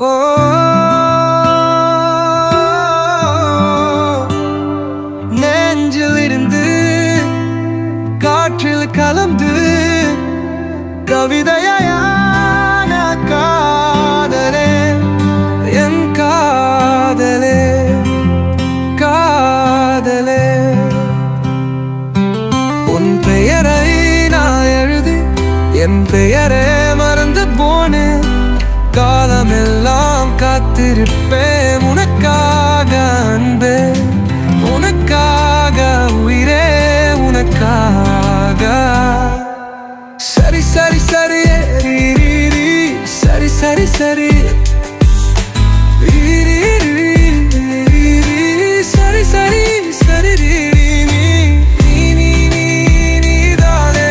ஓ நெஞ்சில் இருந்து காற்றில் கலந்து கவிதையான காதலே, என் காதலே, காதலே. உன் பெயரை நான் எழுதி என் பெயரே மறந்து போனேன். காலமெல்லாம் காத்திருப்பேன் உனக்காக அன்பே, உனக்காக உயிரே, உனக்காக. சரி சரி சரி ரீ ரீ ரீ சரி சரி சரி ரீ ரீ ரீ ரீ ரீ சரி சரி சரி ரீ ரீ நீ நீ நீ நீதானே,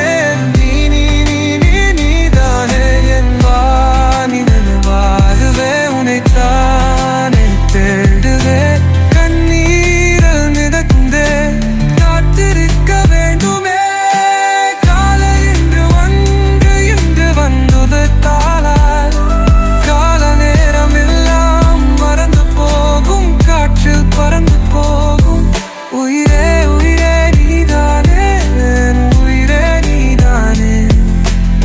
நீ நீ நீ நீ நீதானே என் வானில் வாழுவே, உன்னைத்தானே தேடுவே. கண்ணீரில் மிதந்தே காத்திருக்க வேண்டுமே. காலை இன்று ஒன்று இன்று வந்தது தாளால். கால நேரம் எல்லாம் மறந்து போகும், காற்றில் பறந்து போகும். உயிரே உயிரே நீதானே, உயிரே நீதானே,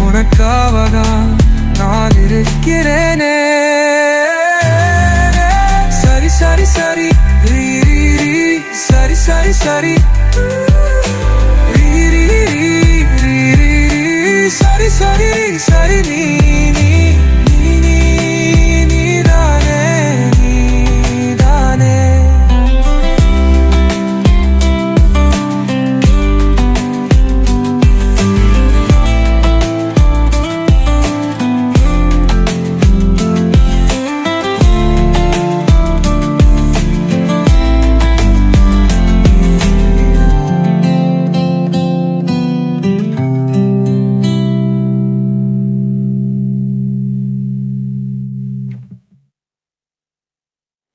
உனக்காக நான் இருக்கிறேனே. சரி சரி சரி ரீ ரீ ரீ சரி சரி சரி ரீ ரீ ரீ ரீ ரீ சரி சரி சரி நீ